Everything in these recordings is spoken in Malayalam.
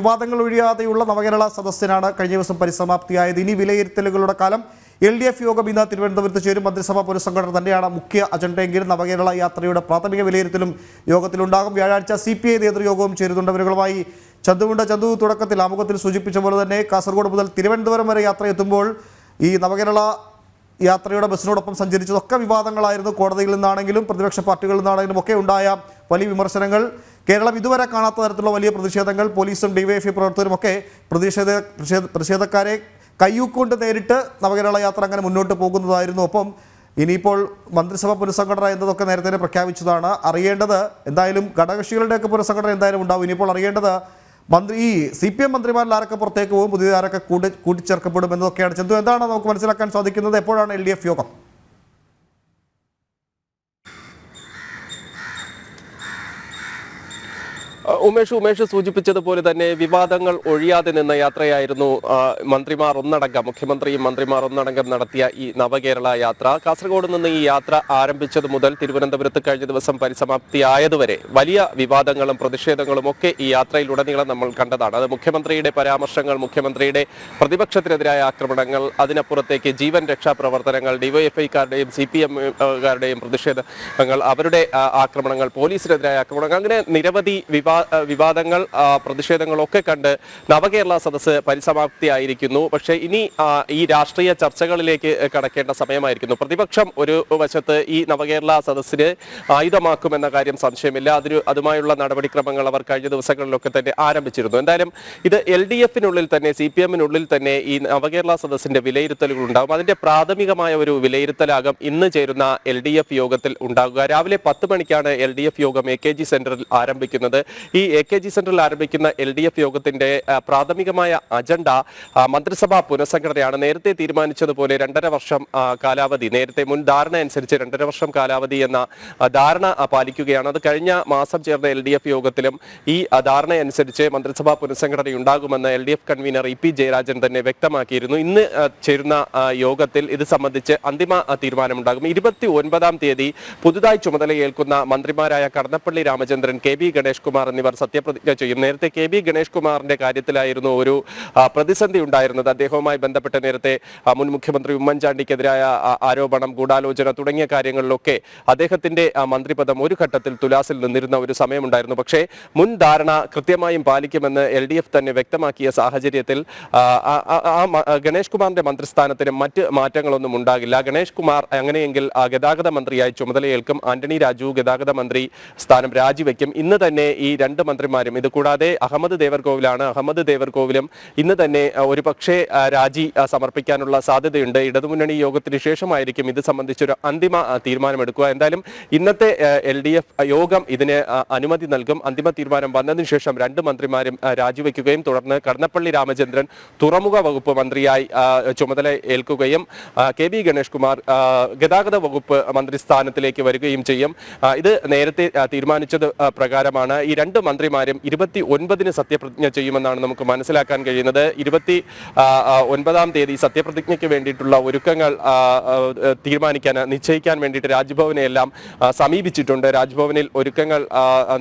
വിവാദങ്ങൾ ഒഴിയാതെയുള്ള നവകേരള സദസ്സിനാണ് കഴിഞ്ഞ ദിവസം പരിസമാപ്തിയായത്. ഇനി വിലയിരുത്തലുകളുടെ കാലം. LDF യോഗം ഇന്ന് തിരുവനന്തപുരത്ത് ചേരും. മന്ത്രിസഭാ പുനഃസംഘടന തന്നെയാണ് മുഖ്യ അജണ്ടയെങ്കിലും നവകേരള യാത്രയുടെ പ്രാഥമിക വിലയിരുത്തലും യോഗത്തിലുണ്ടാകും. വ്യാഴാഴ്ച CPI നേതൃയോഗവും ചേരുന്നുണ്ട്. അവരുകളുമായി ചന്തു തുടക്കത്തിൽ ആമുഖത്തിൽ സൂചിപ്പിച്ച പോലെ തന്നെ കാസർഗോഡ് മുതൽ തിരുവനന്തപുരം വരെ യാത്ര എത്തുമ്പോൾ ഈ നവകേരള യാത്രയുടെ ബസ്സിനോടൊപ്പം സഞ്ചരിച്ചതൊക്കെ വിവാദങ്ങളായിരുന്നു. കോടതിയിൽ നിന്നാണെങ്കിലും പ്രതിപക്ഷ പാർട്ടികളിൽ നിന്നാണെങ്കിലും ഒക്കെ ഉണ്ടായ വലിയ വിമർശനങ്ങൾ, കേരളം ഇതുവരെ കാണാത്ത തരത്തിലുള്ള വലിയ പ്രതിഷേധങ്ങൾ, പോലീസും DYFI പ്രവർത്തകരും ഒക്കെ പ്രതിഷേധക്കാരെ കയ്യൂക്കൊണ്ട് നേരിട്ട് നവകേരള യാത്ര അങ്ങനെ മുന്നോട്ട് പോകുന്നതായിരുന്നു. ഒപ്പം ഇനിയിപ്പോൾ മന്ത്രിസഭ പുനഃസംഘടന എന്നതൊക്കെ നേരത്തെ പ്രഖ്യാപിച്ചതാണ്. അറിയേണ്ടത് എന്തായാലും ഘടകകക്ഷികളുടെയൊക്കെ പുനഃസംഘടന എന്തായാലും ഉണ്ടാവും. ഇനിയിപ്പോൾ അറിയേണ്ടത് ഈ CPM മന്ത്രിമാരിൽ ആരൊക്കെ പുറത്തേക്ക് പോകും, പുതിയ ആരൊക്കെ കൂട്ടിച്ചേർക്കപ്പെടും എന്നതൊക്കെയാണ്. ചന്തു, എന്താണ് നമുക്ക് മനസ്സിലാക്കാൻ സാധിക്കുന്നത്? എപ്പോഴാണ് LDF യോഗം? ഉമേഷ് സൂചിപ്പിച്ചതുപോലെ തന്നെ വിവാദങ്ങൾ ഒഴിയാതെ നിന്ന യാത്രയായിരുന്നു മന്ത്രിമാർ ഒന്നടങ്കം, മുഖ്യമന്ത്രിയും മന്ത്രിമാർ ഒന്നടങ്കം നടത്തിയ ഈ നവകേരള യാത്ര. കാസർഗോഡ് നിന്ന് ഈ യാത്ര ആരംഭിച്ചത് മുതൽ തിരുവനന്തപുരത്ത് കഴിഞ്ഞ ദിവസം പരിസമാപ്തിയായതുവരെ വലിയ വിവാദങ്ങളും പ്രതിഷേധങ്ങളും ഒക്കെ ഈ യാത്രയിലുടനീളം നമ്മൾ കണ്ടതാണ്. അത് മുഖ്യമന്ത്രിയുടെ പരാമർശങ്ങൾ, മുഖ്യമന്ത്രിയുടെ പ്രതിപക്ഷത്തിനെതിരായ ആക്രമണങ്ങൾ, അതിനപ്പുറത്തേക്ക് ജീവൻ രക്ഷാ പ്രവർത്തനങ്ങൾ, DYFIക്കാരുടെയും CPM-കാരുടെയും പ്രതിഷേധങ്ങൾ, അവരുടെ ആക്രമണങ്ങൾ, പോലീസിനെതിരായ ആക്രമണങ്ങൾ, അങ്ങനെ നിരവധി വിവാദങ്ങൾ, പ്രതിഷേധങ്ങളൊക്കെ കണ്ട് നവകേരള സദസ്സ് പരിസമാപ്തിയായിരിക്കുന്നു. പക്ഷേ ഇനി ഈ രാഷ്ട്രീയ ചർച്ചകളിലേക്ക് കടക്കേണ്ട സമയമായിരിക്കുന്നു. പ്രതിപക്ഷം ഒരു വശത്ത് ഈ നവകേരള സദസ്സിന് ആയുധമാക്കുമെന്ന കാര്യം സംശയമില്ല. അതുമായുള്ള നടപടിക്രമങ്ങൾ അവർ കഴിഞ്ഞ ദിവസങ്ങളിലൊക്കെ തന്നെ ആരംഭിച്ചിരുന്നു. എന്തായാലും ഇത് LDF-നുള്ളിൽ തന്നെ, CPM-നുള്ളിൽ തന്നെ ഈ നവകേരള സദസ്സിന്റെ വിലയിരുത്തലുകൾ ഉണ്ടാകും. അതിന്റെ പ്രാഥമികമായ ഒരു വിലയിരുത്തലാകും ഇന്ന് ചേരുന്ന LDF യോഗത്തിൽ ഉണ്ടാകുക. രാവിലെ 10 മണിക്കാണ് LDF യോഗം AKG സെന്ററിൽ ആരംഭിക്കുന്നത്. ഈ AKG സെന്ററിൽ ആരംഭിക്കുന്ന LDF യോഗത്തിന്റെ പ്രാഥമികമായ അജണ്ട മന്ത്രിസഭാ പുനഃസംഘടനയാണ്. നേരത്തെ തീരുമാനിച്ചതുപോലെ 2.5 വർഷം കാലാവധി, നേരത്തെ മുൻ ധാരണ അനുസരിച്ച് 2.5 വർഷം കാലാവധി എന്ന ധാരണ പാലിക്കുകയാണ്. അത് കഴിഞ്ഞ മാസം ചേർന്ന LDF യോഗത്തിലും ഈ ധാരണ അനുസരിച്ച് മന്ത്രിസഭാ പുനഃസംഘടന ഉണ്ടാകുമെന്ന് LDF കൺവീനർ EP ജയരാജൻ തന്നെ വ്യക്തമാക്കിയിരുന്നു. ഇന്ന് ചേരുന്ന യോഗത്തിൽ ഇത് സംബന്ധിച്ച് അന്തിമ തീരുമാനമുണ്ടാകും. 29-ാം തീയതി പുതുതായി ചുമതലയേൽക്കുന്ന മന്ത്രിമാരായ കടന്നപ്പള്ളി രാമചന്ദ്രൻ, KB ഗണേഷ് കുമാർ എന്നിവർ സത്യപ്രതിജ്ഞ ചെയ്യും. നേരത്തെ KB ഗണേഷ് കുമാറിന്റെ കാര്യത്തിലായിരുന്നു ഒരു പ്രതിസന്ധി ഉണ്ടായിരുന്നത്. അദ്ദേഹവുമായി ബന്ധപ്പെട്ട നേരത്തെ മുൻ മുഖ്യമന്ത്രി ഉമ്മൻചാണ്ടിക്കെതിരായ ആരോപണം, ഗൂഢാലോചന തുടങ്ങിയ കാര്യങ്ങളിലൊക്കെ അദ്ദേഹത്തിന്റെ മന്ത്രിപദം ഒരു ഘട്ടത്തിൽ തുലാസിൽ നിന്നിരുന്ന ഒരു സമയമുണ്ടായിരുന്നു. പക്ഷേ മുൻ ധാരണ കൃത്യമായും പാലിക്കുമെന്ന് LDF തന്നെ വ്യക്തമാക്കിയ സാഹചര്യത്തിൽ ഗണേഷ് കുമാറിന്റെ മന്ത്രിസ്ഥാനത്തിന് മറ്റ് മാറ്റങ്ങളൊന്നും ഉണ്ടാകില്ല. ഗണേഷ് കുമാർ അങ്ങനെയെങ്കിൽ ഗതാഗത മന്ത്രിയായി ചുമതലയേൽക്കും. ആന്റണി രാജു ഗതാഗത മന്ത്രി സ്ഥാനം രാജിവെക്കും. ഇന്ന് തന്നെ ഈ 2 മന്ത്രിമാരും, ഇത് കൂടാതെ അഹമ്മദ് ദേവർകോവിലാണ്, അഹമ്മദ് ദേവർകോവിലും ഇന്ന് തന്നെ ഒരു പക്ഷേ രാജി സമർപ്പിക്കാനുള്ള സാധ്യതയുണ്ട്. ഇടതുമുന്നണി യോഗത്തിന് ശേഷമായിരിക്കും ഇത് സംബന്ധിച്ചൊരു അന്തിമ തീരുമാനമെടുക്കുക. എന്തായാലും ഇന്നത്തെ LDF യോഗം ഇതിന് അനുമതി നൽകും. അന്തിമ തീരുമാനം വന്നതിന് ശേഷം 2 മന്ത്രിമാരും രാജിവെക്കുകയും തുടർന്ന് കടന്നപ്പള്ളി രാമചന്ദ്രൻ തുറമുഖ വകുപ്പ് മന്ത്രിയായി ചുമതല ഏൽക്കുകയും KB ഗണേഷ് കുമാർ ഗതാഗത വകുപ്പ് മന്ത്രിസ്ഥാനത്തിലേക്ക് വരികയും ചെയ്യും. ഇത് നേരത്തെ തീരുമാനിച്ചത് പ്രകാരമാണ്. ഈ 2 മന്ത്രിമാരും 29-ന് സത്യപ്രതിജ്ഞ ചെയ്യുമെന്നാണ് നമുക്ക് മനസ്സിലാക്കാൻ കഴിയുന്നത്. 29-ാം തീയതി സത്യപ്രതിജ്ഞയ്ക്ക് വേണ്ടിയിട്ടുള്ള ഒരുക്കങ്ങൾ നിശ്ചയിക്കാൻ വേണ്ടിയിട്ട് രാജ്ഭവനെ എല്ലാം സമീപിച്ചിട്ടുണ്ട്. രാജ്ഭവനിൽ ഒരുക്കങ്ങൾ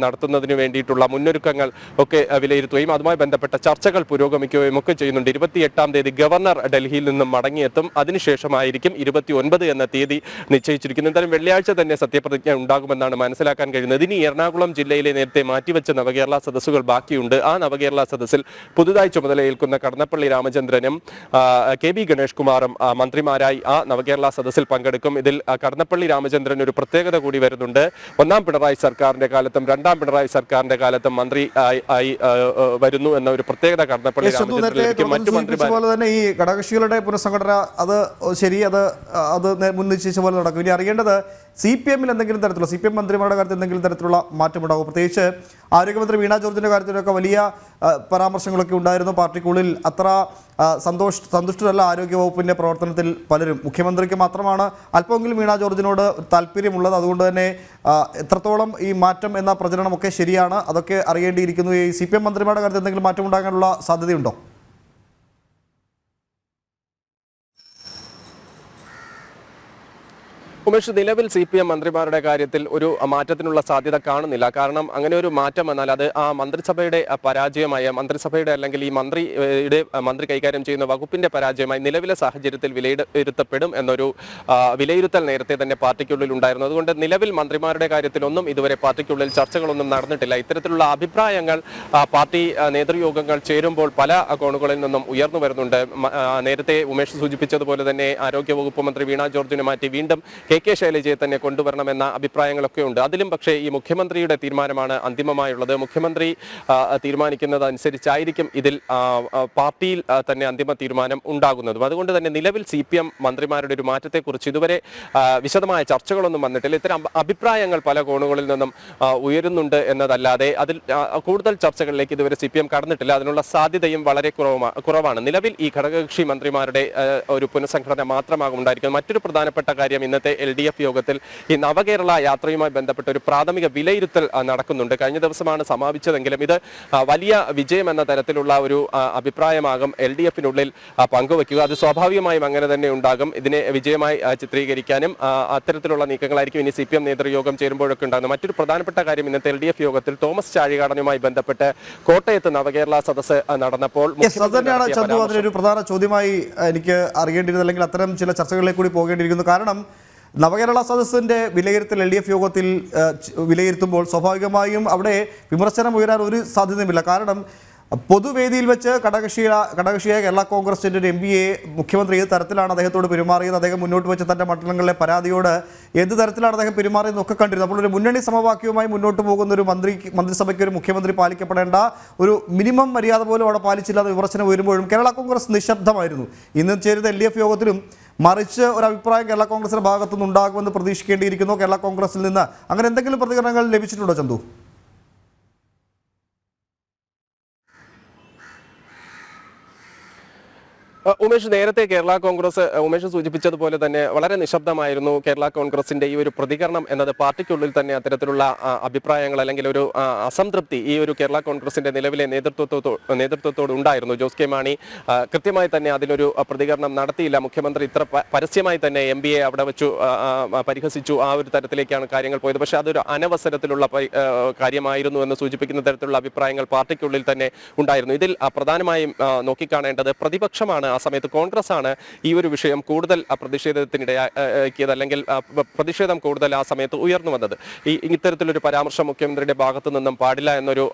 നടത്തുന്നതിന് വേണ്ടിയിട്ടുള്ള മുന്നൊരുക്കങ്ങൾ ഒക്കെ വിലയിരുത്തുകയും അതുമായി ബന്ധപ്പെട്ട ചർച്ചകൾ പുരോഗമിക്കുകയും ഒക്കെ ചെയ്യുന്നുണ്ട്. 28-ാം തീയതി ഗവർണർ ഡൽഹിയിൽ നിന്നും മടങ്ങിയെത്തും. അതിനുശേഷമായിരിക്കും 29 എന്ന തീയതി നിശ്ചയിച്ചിരിക്കുന്നത്. എന്തായാലും വെള്ളിയാഴ്ച തന്നെ സത്യപ്രതിജ്ഞ ഉണ്ടാകുമെന്നാണ് മനസ്സിലാക്കാൻ കഴിയുന്നത്. ഇനി എറണാകുളം ജില്ലയിലെ നേരത്തെ മാറ്റിവെച്ച നവകേരള സദസ്സുകൾ ബാക്കിയുണ്ട്. ആ നവകേരള സദസ്സിൽ പുതുതായി ചുമതലയേൽക്കുന്ന കടന്നപ്പള്ളി രാമചന്ദ്രനും KB ഗണേഷ് കുമാറും മന്ത്രിമാരായി ആ നവകേരള സദസ്സിൽ പങ്കെടുക്കും. ഇതിൽ കടന്നപ്പള്ളി രാമചന്ദ്രൻ ഒരു പ്രത്യേകത കൂടി വരുന്നുണ്ട്. 1-ാം പിണറായി സർക്കാരിന്റെ കാലത്തും 2-ാം പിണറായി സർക്കാരിന്റെ കാലത്തും മന്ത്രി ആയി വരുന്നു എന്ന ഒരു പ്രത്യേകത കടന്നപ്പള്ളി രാമചന്ദ്രൻ. മറ്റു മന്ത്രിമാർ തന്നെ ഈ ഘടകകക്ഷികളുടെ പുനഃസംഘടന അത് ശരി, അത് മുൻ നിശ്ചയിച്ച പോലെ നടക്കും. ഇനി അറിയേണ്ടത് CPM-ൽ എന്തെങ്കിലും തരത്തിലുള്ള, CPM മന്ത്രിമാരുടെ കാര്യത്തിൽ എന്തെങ്കിലും തരത്തിലുള്ള മാറ്റമുണ്ടാകും? പ്രത്യേകിച്ച് ആരോഗ്യമന്ത്രി വീണ ജോർജിന്റെ കാര്യത്തിലൊക്കെ വലിയ പരാമർശങ്ങളൊക്കെ ഉണ്ടായിരുന്നു. പാർട്ടിക്കുള്ളിൽ അത്ര സന്തുഷ്ടരല്ല ആരോഗ്യവകുപ്പിന്റെ പ്രവർത്തനത്തിൽ പലരും. മുഖ്യമന്ത്രിക്ക് മാത്രമാണ് അല്പമെങ്കിലും വീണ ജോർജിനോട് താല്പര്യമുള്ളത്. അതുകൊണ്ട് തന്നെ എത്രത്തോളം ഈ മാറ്റം എന്ന പ്രചരണമൊക്കെ ശരിയാണ്, അതൊക്കെ അറിയേണ്ടിയിരിക്കുന്നു. ഈ CPM മന്ത്രിമാരുടെ കാര്യത്തിൽ എന്തെങ്കിലും മാറ്റം ഉണ്ടാകാനുള്ള സാധ്യതയുണ്ടോ? ഉമേഷ്, നിലവിൽ CPM മന്ത്രിമാരുടെ കാര്യത്തിൽ ഒരു മാറ്റത്തിനുള്ള സാധ്യത കാണുന്നില്ല. കാരണം അങ്ങനെ ഒരു മാറ്റം വന്നാൽ അത് ആ മന്ത്രിസഭയുടെ പരാജയമായ മന്ത്രിസഭയുടെ അല്ലെങ്കിൽ ഈ മന്ത്രി കൈകാര്യം ചെയ്യുന്ന വകുപ്പിന്റെ പരാജയമായി നിലവിലെ സാഹചര്യത്തിൽ വിലയിരുത്തപ്പെടും എന്നൊരു വിലയിരുത്തൽ നേരത്തെ തന്നെ പാർട്ടിക്കുള്ളിൽ ഉണ്ടായിരുന്നു. അതുകൊണ്ട് നിലവിൽ മന്ത്രിമാരുടെ കാര്യത്തിലൊന്നും ഇതുവരെ പാർട്ടിക്കുള്ളിൽ ചർച്ചകളൊന്നും നടന്നിട്ടില്ല. ഇത്തരത്തിലുള്ള അഭിപ്രായങ്ങൾ പാർട്ടി നേതൃയോഗങ്ങൾ ചേരുമ്പോൾ പല കോണുകളിൽ നിന്നും ഉയർന്നു വരുന്നുണ്ട്. നേരത്തെ ഉമേഷ് സൂചിപ്പിച്ചതുപോലെ തന്നെ ആരോഗ്യവകുപ്പ് മന്ത്രി വീണ ജോർജിനെ മാറ്റി വീണ്ടും KK ശൈലജയെ തന്നെ കൊണ്ടുവരണമെന്ന അഭിപ്രായങ്ങളൊക്കെ ഉണ്ട്. അതിലും പക്ഷേ ഈ മുഖ്യമന്ത്രിയുടെ തീരുമാനമാണ് അന്തിമമായുള്ളത്. മുഖ്യമന്ത്രി തീരുമാനിക്കുന്നത് അനുസരിച്ചായിരിക്കും ഇതിൽ പാർട്ടിയിൽ തന്നെ അന്തിമ തീരുമാനം ഉണ്ടാകുന്നതും. അതുകൊണ്ട് തന്നെ നിലവിൽ CPM മന്ത്രിമാരുടെ ഒരു മാറ്റത്തെക്കുറിച്ച് ഇതുവരെ വിശദമായ ചർച്ചകളൊന്നും വന്നിട്ടില്ല. ഇത്തരം അഭിപ്രായങ്ങൾ പല കോണുകളിൽ നിന്നും ഉയരുന്നുണ്ട് എന്നതല്ലാതെ അതിൽ കൂടുതൽ ചർച്ചകളിലേക്ക് ഇതുവരെ CPM കടന്നിട്ടില്ല. അതിനുള്ള സാധ്യതയും വളരെ കുറവാണ്. നിലവിൽ ഈ ഘടകകക്ഷി മന്ത്രിമാരുടെ ഒരു പുനഃസംഘടന മാത്രമാകും ഉണ്ടായിരിക്കുന്നത്. മറ്റൊരു പ്രധാനപ്പെട്ട കാര്യം, ഇന്നത്തെ LDF യോഗത്തിൽ ഈ നവകേരള യാത്രയുമായി ബന്ധപ്പെട്ട ഒരു പ്രാഥമിക വിലയിരുത്തൽ നടക്കുന്നുണ്ട്. കഴിഞ്ഞ ദിവസമാണ് സമാപിച്ചതെങ്കിലും ഇത് വലിയ വിജയം എന്ന തരത്തിലുള്ള ഒരു അഭിപ്രായമാകും LDFിനുള്ളിൽ പങ്കുവയ്ക്കുക. അത് സ്വാഭാവികമായും അങ്ങനെ തന്നെ ഉണ്ടാകും. ഇതിനെ വിജയമായി ചിത്രീകരിക്കാനും അത്തരത്തിലുള്ള നീക്കങ്ങളായിരിക്കും ഇനി CPM നേതൃയോഗം ചേരുമ്പോഴൊക്കെ ഉണ്ടാകുന്നത്. മറ്റൊരു പ്രധാനപ്പെട്ട കാര്യം, ഇന്നത്തെ LDF യോഗത്തിൽ തോമസ് ചാഴികാടനുമായി ബന്ധപ്പെട്ട് കോട്ടയത്ത് നവകേരള സദസ്സ് നടന്നപ്പോൾ അതിനൊരു പ്രധാന ചോദ്യമായി എനിക്ക് അറിയേണ്ടിയിരുന്നത്, അല്ലെങ്കിൽ അത്തരം ചില ചർച്ചകളിലേക്ക് കൂടി പോകേണ്ടിയിരിക്കുന്നു. കാരണം നവകേരള സദസ്സിൻ്റെ വിലയിരുത്തൽ LDF യോഗത്തിൽ വിലയിരുത്തുമ്പോൾ സ്വാഭാവികമായും അവിടെ വിമർശനം ഉയരാൻ ഒരു സാധ്യതയുമില്ല. കാരണം പൊതുവേദിയിൽ വെച്ച് ഘടകകക്ഷിയായ കേരള കോൺഗ്രസിൻ്റെ ഒരു MPയെ മുഖ്യമന്ത്രി ഏത് തരത്തിലാണ് അദ്ദേഹത്തോട് പെരുമാറിയത്, അദ്ദേഹം മുന്നോട്ട് വെച്ച തൻ്റെ മണ്ഡലങ്ങളിലെ പരാതിയോട് ഏത് തരത്തിലാണ് അദ്ദേഹം പെരുമാറിയതെന്നൊക്കെ കണ്ടിരുന്നു. അപ്പോൾ ഒരു മുന്നണി സമവാക്യവുമായി മുന്നോട്ട് പോകുന്ന ഒരു മന്ത്രിസഭയ്ക്ക് ഒരു മുഖ്യമന്ത്രി പാലിക്കപ്പെടേണ്ട ഒരു മിനിമം മര്യാദ പോലും അവിടെ പാലിച്ചില്ലാതെ വിമർശനം ഉയരുമ്പോഴും കേരള കോൺഗ്രസ് നിശബ്ദമായിരുന്നു. ഇന്ന് ചേരുന്ന LDF യോഗത്തിലും മറിച്ച് ഒരു അഭിപ്രായം കേരള കോൺഗ്രസിന്റെ ഭാഗത്തുനിന്ന് ഉണ്ടാകുമെന്ന് പ്രതീക്ഷിക്കേണ്ടിയിരിക്കുന്നു. കേരള കോൺഗ്രസിൽ നിന്ന് അങ്ങനെ എന്തെങ്കിലും പ്രതികരണങ്ങൾ ലഭിച്ചിട്ടുണ്ടോ ചന്തു? ഉമേഷ്, നേരത്തെ കേരള കോൺഗ്രസ് ഉമേഷ് സൂചിപ്പിച്ചതുപോലെ തന്നെ വളരെ നിശബ്ദമായിരുന്നു കേരള കോൺഗ്രസിന്റെ ഈ ഒരു പ്രതികരണം എന്നത്. പാർട്ടിക്കുള്ളിൽ തന്നെ അത്തരത്തിലുള്ള അഭിപ്രായങ്ങൾ അല്ലെങ്കിൽ ഒരു അസംതൃപ്തി ഈ ഒരു കേരള കോൺഗ്രസിന്റെ നിലവിലെ നേതൃത്വത്തോട് ഉണ്ടായിരുന്നു. ജോസ് കെ മാണി കൃത്യമായി തന്നെ അതിലൊരു പ്രതികരണം നടത്തിയില്ല. മുഖ്യമന്ത്രി ഇത്ര പരസ്യമായി തന്നെ MPയെ അവിടെ വെച്ചു പരിഹസിച്ചു. ആ ഒരു തരത്തിലേക്കാണ് കാര്യങ്ങൾ പോയത്. പക്ഷേ അതൊരു അനവസരത്തിലുള്ള കാര്യമായിരുന്നു എന്ന് സൂചിപ്പിക്കുന്ന തരത്തിലുള്ള അഭിപ്രായങ്ങൾ പാർട്ടിക്കുള്ളിൽ തന്നെ ഉണ്ടായിരുന്നു. ഇതിൽ പ്രധാനമായും നോക്കിക്കാണേണ്ടത് പ്രതിപക്ഷമാണ്. ആ സമയത്ത് കോൺഗ്രസ് ആണ് ഈ ഒരു വിഷയം കൂടുതൽ പ്രതിഷേധത്തിനിടയാക്കിയത്, അല്ലെങ്കിൽ പ്രതിഷേധം കൂടുതൽ ആ സമയത്ത് ഉയർന്നു വന്നത്. ഇത്തരത്തിലൊരു പരാമർശം മുഖ്യമന്ത്രിയുടെ ഭാഗത്തു നിന്നും പാടില്ല എന്നൊരു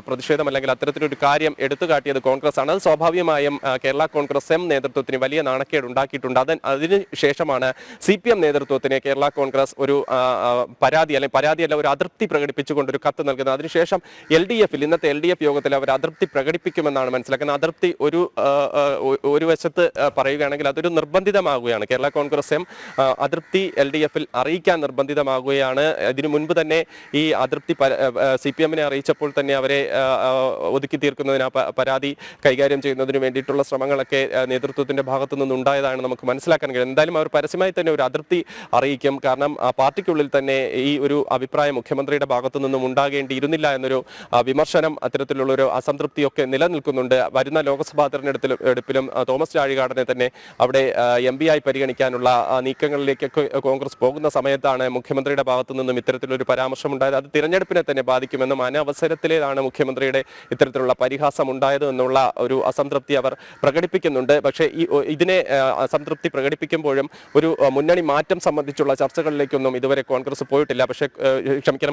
പ്രതിഷേധം അല്ലെങ്കിൽ അത്തരത്തിലൊരു കാര്യം എടുത്തുകാട്ടിയത് കോൺഗ്രസ് ആണ്. അത് സ്വാഭാവികമായും കേരള കോൺഗ്രസ് നേതൃത്വത്തിന് വലിയ നാണക്കേട് ഉണ്ടാക്കിയിട്ടുണ്ട്. അതിനുശേഷമാണ് CPM നേതൃത്വത്തിന് കേരള കോൺഗ്രസ് ഒരു പരാതിയല്ല ഒരു അതൃപ്തി പ്രകടിപ്പിച്ചുകൊണ്ടൊരു കത്ത് നൽകുന്നത്. അതിനുശേഷം ഇന്നത്തെ LDF യോഗത്തിൽ അവർ അതൃപ്തി പ്രകടിപ്പിക്കുമെന്നാണ് മനസ്സിലാക്കുന്നത്. അതൃപ്തി ഒരു വശത്ത് പറയുകയാണെങ്കിൽ അതൊരു നിർബന്ധിതമാകുകയാണ്. കേരള കോൺഗ്രസ് അതൃപ്തി LDFിൽ അറിയിക്കാൻ നിർബന്ധിതമാകുകയാണ്. ഇതിനു മുൻപ് തന്നെ ഈ അതൃപ്തി CPMനെ അറിയിച്ചപ്പോൾ തന്നെ അവരെ ഒതുക്കി തീർക്കുന്നതിന് പരാതി കൈകാര്യം ചെയ്യുന്നതിന് വേണ്ടിയിട്ടുള്ള ശ്രമങ്ങളൊക്കെ നേതൃത്വത്തിന്റെ ഭാഗത്തു നിന്നുണ്ടായതാണ് നമുക്ക് മനസ്സിലാക്കാൻ കഴിയും. എന്തായാലും അവർ പരസ്യമായി തന്നെ ഒരു അതൃപ്തി അറിയിക്കും. കാരണം പാർട്ടിക്കുള്ളിൽ തന്നെ ഈ ഒരു അഭിപ്രായം മുഖ്യമന്ത്രിയുടെ ഭാഗത്തു നിന്നും ഉണ്ടാകേണ്ടിയിരുന്നില്ല എന്നൊരു വിമർശനം, അത്തരത്തിലുള്ള ഒരു അസംതൃപ്തിയൊക്കെ നിലനിൽക്കുന്നുണ്ട്. വരുന്ന ലോക്സഭാ തെരഞ്ഞെടുപ്പിലും തോമസ് ചാഴികാടനെ തന്നെ അവിടെ MPയായി പരിഗണിക്കാനുള്ള നീക്കങ്ങളിലേക്കൊക്കെ കോൺഗ്രസ് പോകുന്ന സമയത്താണ് മുഖ്യമന്ത്രിയുടെ ഭാഗത്തു നിന്നും ഇത്തരത്തിലൊരു പരാമർശം ഉണ്ടായത്. അത് തിരഞ്ഞെടുപ്പിനെ തന്നെ ബാധിക്കുമെന്നും അനവസരത്തിലാണ് മുഖ്യമന്ത്രിയുടെ ഇത്തരത്തിലുള്ള പരിഹാസം ഉണ്ടായത് എന്നുള്ള ഒരു അസംതൃപ്തി അവർ പ്രകടിപ്പിക്കുന്നുണ്ട്. പക്ഷേ ഇതിനെ അസംതൃപ്തി പ്രകടിപ്പിക്കുമ്പോഴും ഒരു മുന്നണി മാറ്റം സംബന്ധിച്ചുള്ള ചർച്ചകളിലേക്കൊന്നും ഇതുവരെ കോൺഗ്രസ് പോയിട്ടില്ല.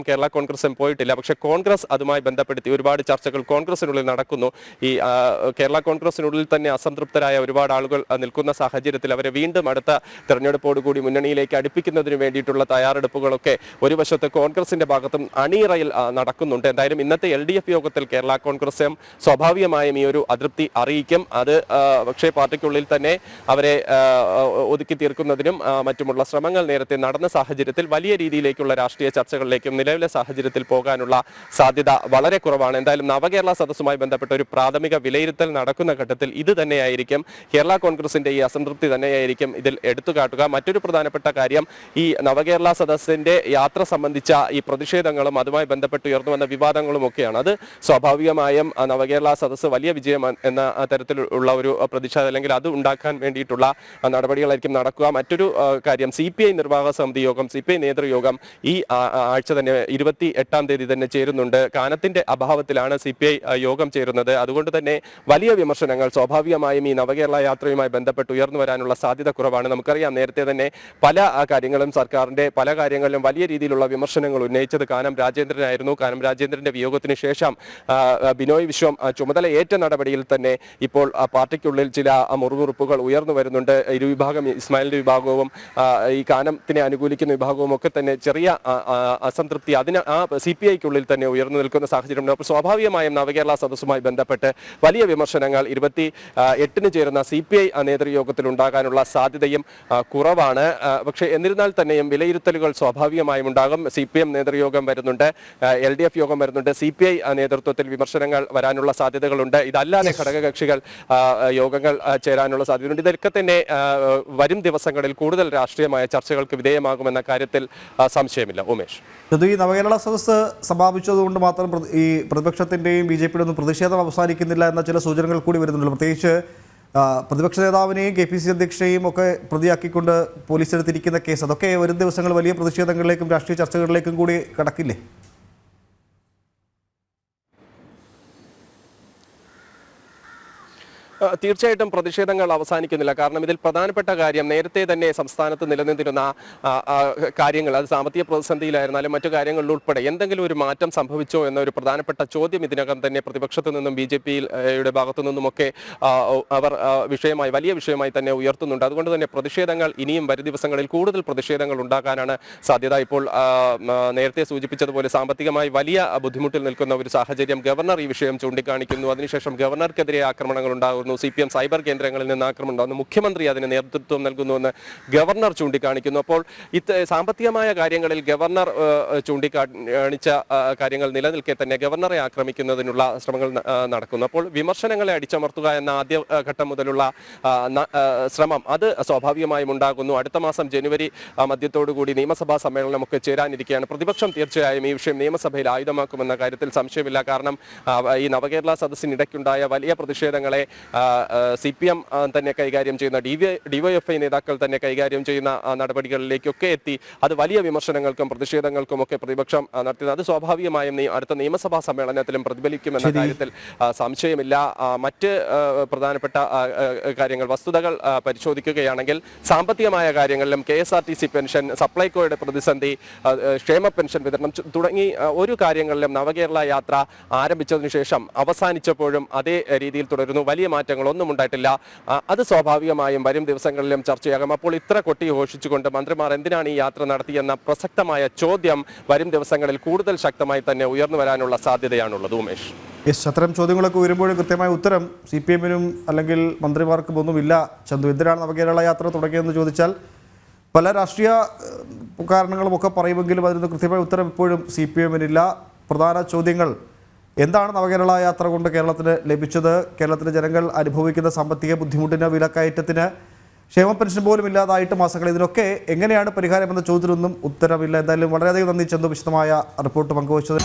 കേരള കോൺഗ്രസും പോയിട്ടില്ല. പക്ഷേ കോൺഗ്രസ് അതുമായി ബന്ധപ്പെടുത്തി ഒരുപാട് ചർച്ചകൾ കോൺഗ്രസിനുള്ളിൽ നടക്കുന്നു. ഈ കേരള കോൺഗ്രസിനുള്ളിൽ തന്നെ അസംതൃപ്തരായ ഒരുപാട് ആളുകൾ നിൽക്കുന്ന സാഹചര്യത്തിൽ അവരെ വീണ്ടും അടുത്ത തെരഞ്ഞെടുപ്പോടുകൂടി മുന്നണിയിലേക്ക് അടുപ്പിക്കുന്നതിന് വേണ്ടിയിട്ടുള്ള തയ്യാറെടുപ്പുകളൊക്കെ ഒരു വശത്ത് കോൺഗ്രസിന്റെ ഭാഗത്തും അണിയറയിൽ നടക്കുന്നുണ്ട്. എന്തായാലും ഇന്നത്തെ LDF യോഗത്തിൽ കേരള കോൺഗ്രസ് സ്വാഭാവികമായും ഈ ഒരു അതൃപ്തി അറിയിക്കും. അത് പക്ഷേ പാർട്ടിക്കുള്ളിൽ തന്നെ അവരെ ഒതുക്കി തീർക്കുന്നതിനും മറ്റുമുള്ള ശ്രമങ്ങൾ നേരത്തെ നടന്ന സാഹചര്യത്തിൽ വലിയ രീതിയിലേക്കുള്ള രാഷ്ട്രീയ ചർച്ചകളിലേക്കും നിലവിലെ സാഹചര്യത്തിൽ പോകാനുള്ള സാധ്യത വളരെ കുറവാണ്. എന്തായാലും നവകേരള സദസ്സുമായി ബന്ധപ്പെട്ട ഒരു പ്രാഥമിക വിലയിരുത്തൽ നടക്കുന്ന ഘട്ടത്തിൽ ഇത് തന്നെയായിരിക്കും കേരള കോൺഗ്രസിന്റെ ഈ അസംതൃപ്തി തന്നെയായിരിക്കും ഇതിൽ എടുത്തു കാട്ടുക. മറ്റൊരു പ്രധാനപ്പെട്ട കാര്യം ഈ നവകേരള സദസ്സിന്റെ യാത്ര സംബന്ധിച്ച ഈ പ്രതിഷേധങ്ങളും അതുമായി ബന്ധപ്പെട്ട് ഉയർന്നു വന്ന വിവാദങ്ങളും ഒക്കെയാണ്. അത് സ്വാഭാവികമായും നവകേരള സദസ്സ് വലിയ വിജയം എന്ന തരത്തിലുള്ള ഒരു പ്രതിഷേധം അല്ലെങ്കിൽ അത് ഉണ്ടാക്കാൻ വേണ്ടിയിട്ടുള്ള നടപടികളായിരിക്കും നടക്കുക. മറ്റൊരു കാര്യം CPI നിർവാഹക സമിതി യോഗം, CPI നേതൃയോഗം ഈ ആഴ്ച തന്നെ 28-ാം തീയതി തന്നെ ചേരുന്നുണ്ട്. കാനത്തിന്റെ അഭാവത്തിലാണ് CPI യോഗം ചേരുന്നത്. അതുകൊണ്ട് തന്നെ വലിയ വിമർശനങ്ങൾ സ്വാഭാവികമായും ഈ നവകേരള യാത്രയുമായി ബന്ധപ്പെട്ട് ഉയർന്നു വരാനുള്ള സാധ്യത കുറവാണ്. നമുക്കറിയാം നേരത്തെ തന്നെ പല കാര്യങ്ങളും സർക്കാരിന്റെ പല കാര്യങ്ങളിലും വലിയ രീതിയിലുള്ള വിമർശനങ്ങൾ ഉന്നയിച്ചത് കാനം രാജേന്ദ്രനായിരുന്നു. കാനം രാജേന്ദ്രന്റെ വിയോഗത്തിന് ശേഷം ബിനോയ് വിശ്വം ചുമതലയേറ്റ നടപടിയിൽ തന്നെ ഇപ്പോൾ പാർട്ടിക്കുള്ളിൽ ചില മുറുമുറുപ്പുകൾ ഉയർന്നു വരുന്നുണ്ട്. ഇരുവിഭാഗം ഇസ്മായിലിന്റെ വിഭാഗവും ഈ കാനത്തിനെ അനുകൂലിക്കുന്ന വിഭാഗവും ഒക്കെ തന്നെ ചെറിയ അസംതൃപ്തി അതിന് CPIക്കുള്ളിൽ തന്നെ ഉയർന്നു നിൽക്കുന്ന സാഹചര്യമുണ്ട്. അപ്പോൾ സ്വാഭാവികമായും നവകേരള സദസ്സുമായി ബന്ധപ്പെട്ട് വലിയ വിമർശനങ്ങൾ 28-ന് ചേരുന്ന CPI നേതൃയോഗത്തിൽ ഉണ്ടാകാനുള്ള സാധ്യതയും കുറവാണ്. പക്ഷേ എന്നിരുന്നാൽ തന്നെയും വിലയിരുത്തലുകൾ സ്വാഭാവികമായും ഉണ്ടാകും. CPM നേതൃയോഗം വരുന്നുണ്ട്, LDF യോഗം വരുന്നുണ്ട്, CPI നേതൃത്വത്തിൽ വിമർശനങ്ങൾ വരാനുള്ള സാധ്യതകളുണ്ട്. ഇതല്ലാതെ ഘടകകക്ഷികൾ യോഗങ്ങൾ ചേരാനുള്ള സാധ്യതയുണ്ട്. ഇതൊക്കെ തന്നെ വരും ദിവസങ്ങളിൽ കൂടുതൽ രാഷ്ട്രീയമായ ചർച്ചകൾക്ക് വിധേയമാകുമെന്ന കാര്യത്തിൽ സംശയമില്ല. ഉമേഷ്, ഈ നവകേരള സദസ്സ് സമാപിച്ചതുകൊണ്ട് മാത്രം ഈ പ്രതിപക്ഷത്തിന്റെയും BJPയുടെ ഒന്നും പ്രതിഷേധം അവസാനിക്കുന്നില്ല എന്ന ചില സൂചനകൾ കൂടി വരുന്നുണ്ട്. പ്രത്യേകിച്ച് പ്രതിപക്ഷ നേതാവിനെയും KPCC അധ്യക്ഷയെയും ഒക്കെ പ്രതിയാക്കിക്കൊണ്ട് പോലീസ് എടുത്തിരിക്കുന്ന കേസ്, അതൊക്കെ വരും ദിവസങ്ങൾ വലിയ പ്രതിഷേധങ്ങളിലേക്കും രാഷ്ട്രീയ ചർച്ചകളിലേക്കും കൂടി കടക്കില്ലേ? തീർച്ചയായിട്ടും പ്രതിഷേധങ്ങൾ അവസാനിക്കുന്നില്ല. കാരണം ഇതിൽ പ്രധാനപ്പെട്ട കാര്യം നേരത്തെ തന്നെ സംസ്ഥാനത്ത് നിലനിന്നിരുന്ന കാര്യങ്ങൾ, അത് സാമ്പത്തിക പ്രതിസന്ധിയിലായിരുന്നാലും മറ്റു കാര്യങ്ങളിൽ ഉൾപ്പെടെ എന്തെങ്കിലും ഒരു മാറ്റം സംഭവിച്ചോ എന്നൊരു പ്രധാനപ്പെട്ട ചോദ്യം ഇതിനകം തന്നെ പ്രതിപക്ഷത്തു നിന്നും BJPയുടെ ഭാഗത്തു നിന്നുമൊക്കെ അവർ വലിയ വിഷയമായി തന്നെ ഉയർത്തുന്നുണ്ട്. അതുകൊണ്ട് തന്നെ പ്രതിഷേധങ്ങൾ ഇനിയും വരും ദിവസങ്ങളിൽ കൂടുതൽ പ്രതിഷേധങ്ങൾ ഉണ്ടാക്കാനാണ് സാധ്യത. ഇപ്പോൾ നേരത്തെ സൂചിപ്പിച്ചതുപോലെ സാമ്പത്തികമായി വലിയ ബുദ്ധിമുട്ടിൽ നിൽക്കുന്ന ഒരു സാഹചര്യം ഗവർണർ ഈ വിഷയം ചൂണ്ടിക്കാണിക്കുന്നു. അതിനുശേഷം ഗവർണർക്കെതിരെ ആക്രമണങ്ങൾ ഉണ്ടാകുന്നു. CPM സൈബർ കേന്ദ്രങ്ങളിൽ നിന്ന് ആക്രമണം ഉണ്ടാകുന്നു. മുഖ്യമന്ത്രി അതിന് നേതൃത്വം നൽകുന്നുവെന്ന് ഗവർണർ ചൂണ്ടിക്കാണിക്കുന്നു. അപ്പോൾ സാമ്പത്തികമായ കാര്യങ്ങളിൽ ഗവർണർ ചൂണ്ടിക്കാണിച്ച കാര്യങ്ങൾ നിലനിൽക്കെ തന്നെ ഗവർണറെ ആക്രമിക്കുന്നതിനുള്ള ശ്രമങ്ങൾ നടക്കുന്നു. അപ്പോൾ വിമർശനങ്ങളെ അടിച്ചമർത്തുക എന്ന ആദ്യ ഘട്ടം മുതലുള്ള ശ്രമം അത് സ്വാഭാവികമായും ഉണ്ടാകുന്നു. അടുത്ത മാസം ജനുവരി മധ്യത്തോടുകൂടി നിയമസഭാ സമ്മേളനമൊക്കെ ചേരാനിരിക്കുകയാണ്. പ്രതിപക്ഷം തീർച്ചയായും ഈ വിഷയം നിയമസഭയിൽ ആയുധമാക്കുമെന്ന കാര്യത്തിൽ സംശയമില്ല. കാരണം ഈ നവകേരള സദസ്സിനിടയ്ക്കുണ്ടായ വലിയ പ്രതിഷേധങ്ങളെ CPM തന്നെ കൈകാര്യം ചെയ്യുന്ന DYFI നേതാക്കൾ തന്നെ കൈകാര്യം ചെയ്യുന്ന നടപടികളിലേക്കൊക്കെ എത്തി അത് വലിയ വിമർശനങ്ങൾക്കും പ്രതിഷേധങ്ങൾക്കും ഒക്കെ പ്രതിപക്ഷം നടത്തിയത് അത് സ്വാഭാവികമായും അടുത്ത നിയമസഭാ സമ്മേളനത്തിലും പ്രതിഫലിക്കുമെന്ന കാര്യത്തിൽ സംശയമില്ല. മറ്റ് പ്രധാനപ്പെട്ട കാര്യങ്ങൾ വസ്തുതകൾ പരിശോധിക്കുകയാണെങ്കിൽ സാമ്പത്തികമായ കാര്യങ്ങളിലും KSRTC പെൻഷൻ, സപ്ലൈകോയുടെ പ്രതിസന്ധി, ക്ഷേമ പെൻഷൻ വിതരണം തുടങ്ങി ഒരു കാര്യങ്ങളിലും നവകേരള യാത്ര ആരംഭിച്ചതിനു ശേഷം അവസാനിച്ചപ്പോഴും അതേ രീതിയിൽ തുടരുന്നു. വലിയ മാറ്റങ്ങളൊന്നും ഉണ്ടായിട്ടില്ല. അത് സ്വാഭാവികമായും വരും ദിവസങ്ങളിലും ചർച്ചയാകും. അപ്പോൾ ഇത്ര കൊട്ടിഘോഷിച്ചുകൊണ്ട് മന്ത്രിമാർ എന്തിനാണ് ഈ യാത്ര നടത്തിയെന്ന പ്രസക്തമായ ചോദ്യം വരും ദിവസങ്ങളിൽ കൂടുതൽ ശക്തമായി തന്നെ ഉയർന്നു വരാനുള്ള സാധ്യതയാണുള്ളത്. ഉമേഷ്, അത്തരം ചോദ്യങ്ങളൊക്കെ വരുമ്പോഴും കൃത്യമായ ഉത്തരം CPMനും അല്ലെങ്കിൽ മന്ത്രിമാർക്കും ഒന്നുമില്ല. ചന്തു, എന്തിനാണ് നവകേരള യാത്ര തുടങ്ങിയതെന്ന് ചോദിച്ചാൽ പല രാഷ്ട്രീയ കാരണങ്ങളുമൊക്കെ പറയുമെങ്കിലും അതിന് കൃത്യമായ ഉത്തരം ഇപ്പോഴും CPMനില്ല. പ്രധാന ചോദ്യങ്ങൾ: എന്താണ് നവകേരള യാത്ര കൊണ്ട് കേരളത്തിന് ലഭിച്ചത്? കേരളത്തിലെ ജനങ്ങൾ അനുഭവിക്കുന്ന സാമ്പത്തിക ബുദ്ധിമുട്ടിന്, വിലക്കയറ്റത്തിന്, ക്ഷേമ പെൻഷൻ പോലും ഇല്ലാതായിട്ട് മാസങ്ങൾ, ഇതിനൊക്കെ എങ്ങനെയാണ് പരിഹാരമെന്ന ചോദ്യത്തിനൊന്നും ഉത്തരമില്ല. എന്തായാലും വളരെയധികം നന്ദി ചന്തു, വിശദമായ റിപ്പോർട്ട് പങ്കുവച്ചത്.